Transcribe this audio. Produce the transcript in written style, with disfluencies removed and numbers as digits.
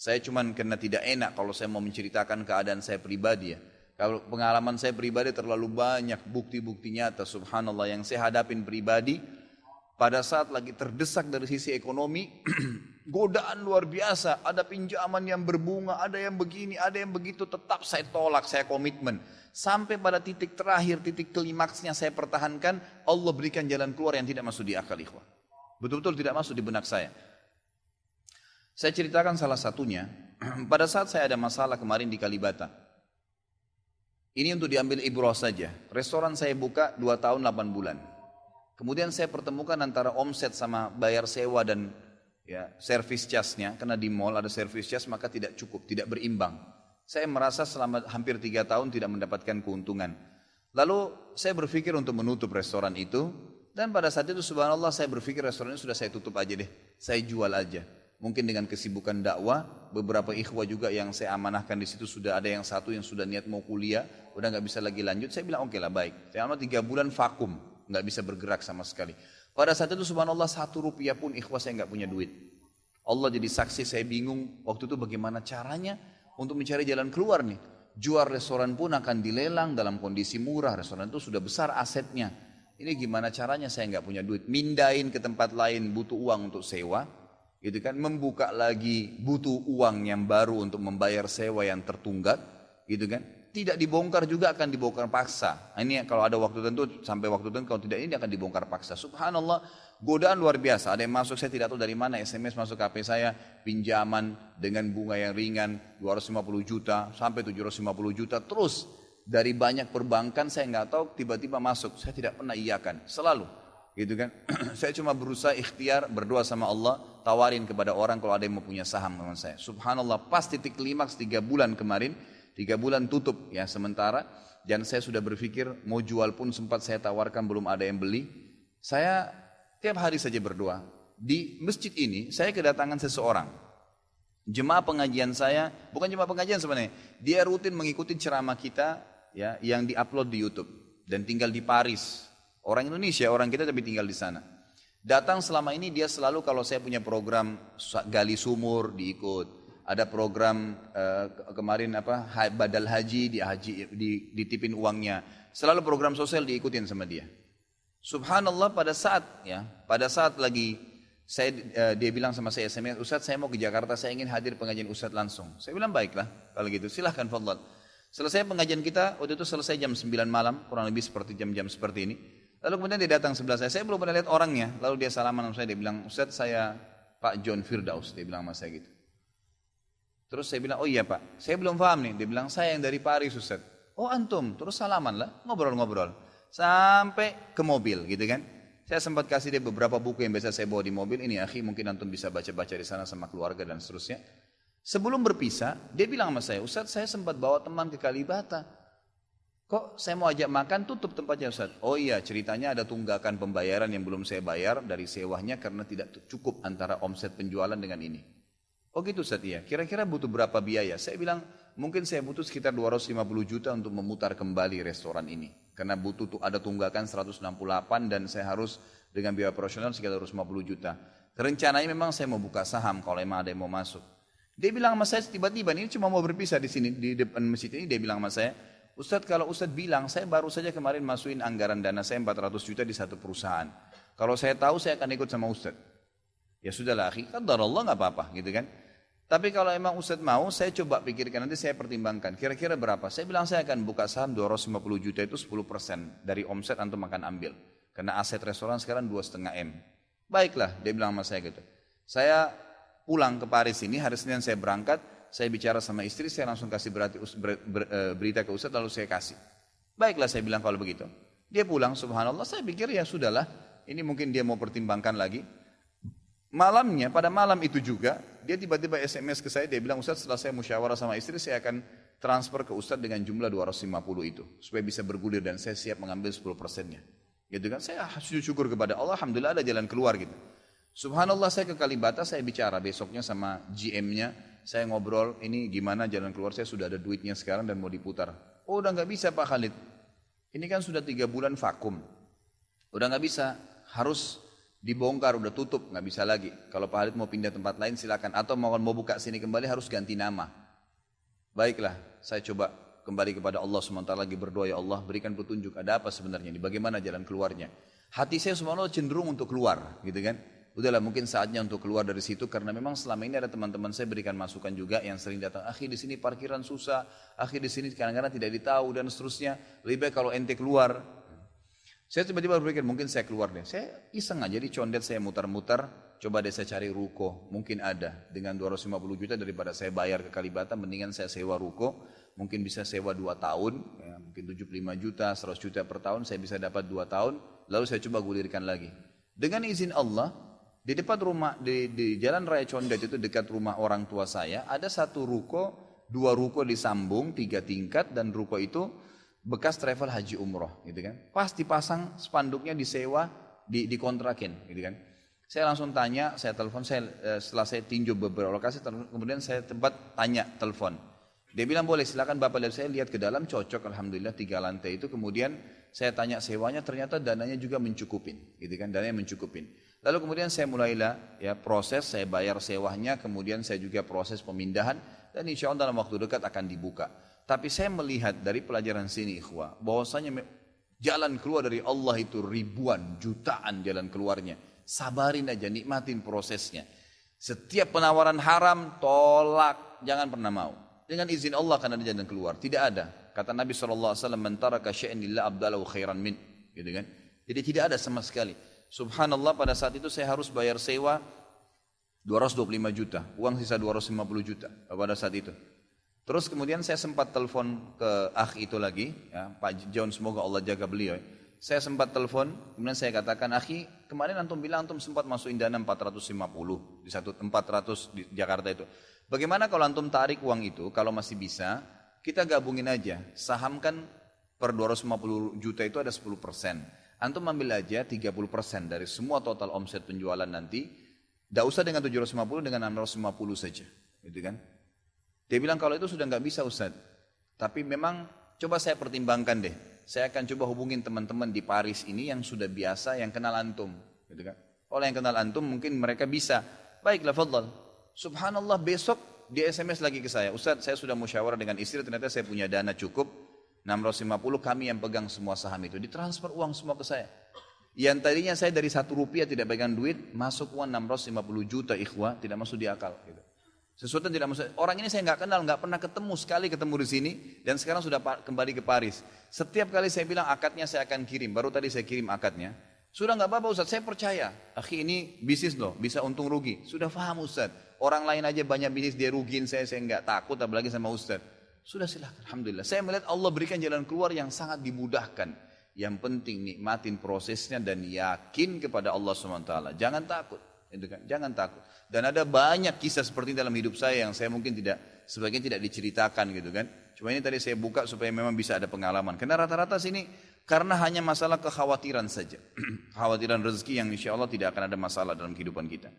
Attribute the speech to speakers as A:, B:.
A: Saya cuman karena tidak enak kalau saya mau menceritakan keadaan saya pribadi ya. Kalau pengalaman saya pribadi terlalu banyak bukti-bukti nyata subhanallah yang saya hadapin pribadi. Pada saat lagi terdesak dari sisi ekonomi, godaan luar biasa, ada pinjaman yang berbunga, ada yang begini, ada yang begitu, tetap saya tolak, saya komitmen. Sampai pada titik terakhir, titik klimaksnya saya pertahankan, Allah berikan jalan keluar yang tidak masuk di akal ikhwah. Betul-betul tidak masuk di benak saya. Saya ceritakan salah satunya, pada saat saya ada masalah kemarin di Kalibata. Ini untuk diambil ibrah saja. Restoran saya buka 2 tahun 8 bulan. Kemudian saya pertemukan antara omset sama bayar sewa dan ya, servis charge-nya. Karena di mall ada servis charge maka tidak cukup, tidak berimbang. Saya merasa selama hampir 3 tahun tidak mendapatkan keuntungan. Lalu saya berpikir untuk menutup restoran itu. Dan pada saat itu subhanallah saya berpikir restoran ini sudah saya tutup aja deh. Saya jual aja. Mungkin dengan kesibukan dakwah, beberapa ikhwah juga yang saya amanahkan di situ sudah ada yang satu yang sudah niat mau kuliah, udah nggak bisa lagi lanjut. Saya bilang oke lah baik. Selama 3 bulan vakum, nggak bisa bergerak sama sekali. Pada saat itu subhanallah 1 rupiah pun ikhwah saya nggak punya duit. Allah jadi saksi saya bingung waktu itu bagaimana caranya untuk mencari jalan keluar nih. Jual restoran pun akan dilelang dalam kondisi murah. Restoran itu sudah besar asetnya. Ini gimana caranya saya nggak punya duit. Mindahin ke tempat lain butuh uang untuk sewa. Gitu kan, membuka lagi butuh uang yang baru untuk membayar sewa yang tertunggak, gitu kan. Tidak dibongkar juga akan dibongkar paksa. Nah, ini kalau ada waktu tentu sampai waktu tentu, kalau tidak ini akan dibongkar paksa. Subhanallah, godaan luar biasa. Ada yang masuk saya tidak tahu dari mana, SMS masuk HP saya, pinjaman dengan bunga yang ringan 250 juta sampai 750 juta terus dari banyak perbankan saya nggak tahu tiba-tiba masuk. Saya tidak pernah iyakan, selalu. Gitu kan. Saya cuma berusaha ikhtiar berdoa sama Allah, tawarin kepada orang kalau ada yang mau punya saham dengan saya. Subhanallah, pas titik klimaks 3 bulan kemarin, 3 bulan tutup ya sementara, dan saya sudah berpikir mau jual pun sempat saya tawarkan belum ada yang beli. Saya tiap hari saja berdoa. Di masjid ini saya kedatangan seseorang. Jemaah pengajian saya, bukan jemaah pengajian sebenarnya, dia rutin mengikuti ceramah kita ya yang diupload di YouTube dan tinggal di Paris. Orang Indonesia, orang kita tapi tinggal di sana. Datang selama ini dia selalu kalau saya punya program gali sumur diikut. Ada program kemarin badal haji, ditipin uangnya. Selalu program sosial diikutin sama dia. Subhanallah pada saat lagi dia bilang sama saya SMS, Ustadz saya mau ke Jakarta, saya ingin hadir pengajian Ustadz langsung. Saya bilang baiklah kalau gitu silahkan fadlan. Selesai pengajian kita waktu itu selesai jam 9 malam kurang lebih seperti jam-jam seperti ini. Lalu kemudian dia datang sebelah saya belum pernah lihat orangnya. Lalu dia salaman sama saya, dia bilang, Ustadz saya Pak John Firdaus, dia bilang sama saya gitu. Terus saya bilang, oh iya Pak, saya belum paham nih. Dia bilang, saya yang dari Paris Ustadz. Oh antum, terus salaman lah, ngobrol-ngobrol. Sampai ke mobil gitu kan. Saya sempat kasih dia beberapa buku yang biasa saya bawa di mobil. Ini akhi mungkin antum bisa baca-baca di sana sama keluarga dan seterusnya. Sebelum berpisah, dia bilang sama saya, Ustadz saya sempat bawa teman ke Kalibata. Kok saya mau ajak makan tutup tempatnya Ustaz? Oh iya ceritanya ada tunggakan pembayaran yang belum saya bayar dari sewanya karena tidak cukup antara omset penjualan dengan ini. Oh gitu Ustaz iya. Kira-kira butuh berapa biaya? Saya bilang mungkin saya butuh sekitar 250 juta untuk memutar kembali restoran ini. Karena butuh ada tunggakan 168 dan saya harus dengan biaya operasional sekitar 250 juta. Rencananya memang saya mau buka saham kalau memang ada yang mau masuk. Dia bilang sama saya tiba-tiba ini cuma mau berpisah di sini di depan masjid ini dia bilang sama saya, Ustadz kalau Ustadz bilang saya baru saja kemarin masukin anggaran dana saya 400 juta di satu perusahaan. Kalau saya tahu saya akan ikut sama Ustadz. Ya sudahlah akhi, qadarullah nggak apa-apa gitu kan. Tapi kalau emang Ustadz mau saya coba pikirkan nanti saya pertimbangkan kira-kira berapa. Saya bilang saya akan buka saham 250 juta itu 10% dari omset antum akan ambil. Karena aset restoran sekarang 2,5 M. Baiklah dia bilang sama saya gitu. Saya pulang ke Paris ini hari Senin saya berangkat. Saya bicara sama istri, saya langsung kasih berita ke Ustadz lalu saya kasih. Baiklah saya bilang kalau begitu. Dia pulang subhanallah, saya pikir ya sudahlah. Ini mungkin dia mau pertimbangkan lagi. Malamnya, pada malam itu juga, dia tiba-tiba SMS ke saya, dia bilang Ustadz setelah saya musyawarah sama istri, saya akan transfer ke Ustadz dengan jumlah 250 itu. Supaya bisa bergulir dan saya siap mengambil 10%-nya. Gitu kan, saya sujud syukur kepada Allah, alhamdulillah ada jalan keluar gitu. Subhanallah saya ke Kalibata, saya bicara besoknya sama GM-nya. Saya ngobrol, ini gimana jalan keluar saya sudah ada duitnya sekarang dan mau diputar. Oh udah gak bisa Pak Khalid. Ini kan sudah 3 bulan vakum. Udah gak bisa, harus Dibongkar, udah tutup, nggak bisa lagi. Kalau Pak Halid mau pindah tempat lain silakan. Atau mau buka sini kembali harus ganti nama. Baiklah, saya coba kembali kepada Allah SWT lagi berdoa, ya Allah berikan petunjuk, ada apa sebenarnya ini, bagaimana jalan keluarnya. Hati saya subhanallah cenderung untuk keluar, gitu kan. Udahlah mungkin saatnya untuk keluar dari situ, karena memang selama ini ada teman-teman saya berikan masukan juga yang sering datang, akhi di sini parkiran susah, akhi di sini kadang-kadang tidak ditahu dan seterusnya, lebih baik kalau ente keluar. Saya tiba-tiba berpikir mungkin saya keluar deh, saya iseng aja di condet saya mutar-mutar, coba deh saya cari ruko, mungkin ada, dengan 250 juta daripada saya bayar ke Kalibata, mendingan saya sewa ruko, mungkin bisa sewa 2 tahun, ya, mungkin 75 juta, 100 juta per tahun, saya bisa dapat 2 tahun, lalu saya coba gulirkan lagi. Dengan izin Allah, di depan rumah, di Jalan Raya Condet itu dekat rumah orang tua saya, ada 1 ruko, 2 ruko disambung, 3 tingkat, dan ruko itu bekas travel haji umroh, gitu kan. Pas dipasang spanduknya disewa, dikontrakin, gitu kan. Saya langsung tanya, saya telepon, setelah saya tinjau beberapa lokasi, kemudian saya telepon. Dia bilang boleh, silakan Bapak lihat. Saya lihat ke dalam, cocok, alhamdulillah 3 lantai itu. Kemudian saya tanya sewanya, ternyata dananya juga mencukupin, gitu kan, dananya mencukupin. Lalu kemudian saya mulailah ya proses, saya bayar sewanya, kemudian saya juga proses pemindahan, dan insya Allah dalam waktu dekat akan dibuka. Tapi saya melihat dari pelajaran sini ikhwah, bahwasanya jalan keluar dari Allah itu ribuan, jutaan jalan keluarnya. Sabarin aja, nikmatin prosesnya. Setiap penawaran haram, tolak, jangan pernah mau. Dengan izin Allah akan ada jalan keluar. Tidak ada. Kata Nabi SAW, "Man taraka syai'an lillah abdalahu khairan min." Gitu kan? Jadi tidak ada sama sekali. Subhanallah, pada saat itu saya harus bayar sewa 225 juta. Uang sisa 250 juta pada saat itu. Terus kemudian saya sempat telepon ke akh itu lagi, ya, Pak John, semoga Allah jaga beliau. Saya sempat telepon, kemudian saya katakan, akhi, kemarin antum bilang antum sempat masukin dana 450 di 400 di Jakarta itu. Bagaimana kalau antum tarik uang itu, kalau masih bisa, kita gabungin aja. Saham kan per 250 juta itu ada 10%. Antum ambil aja 30% dari semua total omset penjualan nanti. Tidak usah dengan 750, dengan 650 saja. Gitu kan? Dia bilang kalau itu sudah nggak bisa Ustaz. Tapi memang coba saya pertimbangkan deh. Saya akan coba hubungin teman-teman di Paris ini yang sudah biasa, yang kenal antum. Gitu kan? Kalau yang kenal antum mungkin mereka bisa. Baiklah, fadhal. Subhanallah, besok dia SMS lagi ke saya. Ustaz, saya sudah musyawarah dengan istri, ternyata saya punya dana cukup. 650, kami yang pegang semua saham itu. Ditransfer uang semua ke saya. Yang tadinya saya dari 1 rupiah tidak pegang duit, masuk uang 650 juta ikhwah, tidak masuk di akal. Gitu. Sesuatu yang tidak masuk. Orang ini saya nggak kenal, nggak pernah ketemu, sekali ketemu di sini, dan sekarang sudah kembali ke Paris. Setiap kali saya bilang akadnya saya akan kirim, baru tadi saya kirim akadnya. Sudah nggak apa-apa Ustaz, saya percaya. Akhi ini bisnis loh, bisa untung rugi. Sudah paham Ustaz. Orang lain aja banyak bisnis dia rugiin saya nggak takut, apalagi sama Ustaz. Sudah silahkan, alhamdulillah. Saya melihat Allah berikan jalan keluar yang sangat dimudahkan. Yang penting nikmatin prosesnya dan yakin kepada Allah SWT. Jangan takut. Jangan takut. Dan ada banyak kisah seperti ini dalam hidup saya yang saya mungkin sebagian tidak diceritakan gitu kan. Cuma ini tadi saya buka supaya memang bisa ada pengalaman. Karena rata-rata sini karena hanya masalah kekhawatiran saja. Kekhawatiran rezeki yang insya Allah tidak akan ada masalah dalam kehidupan kita.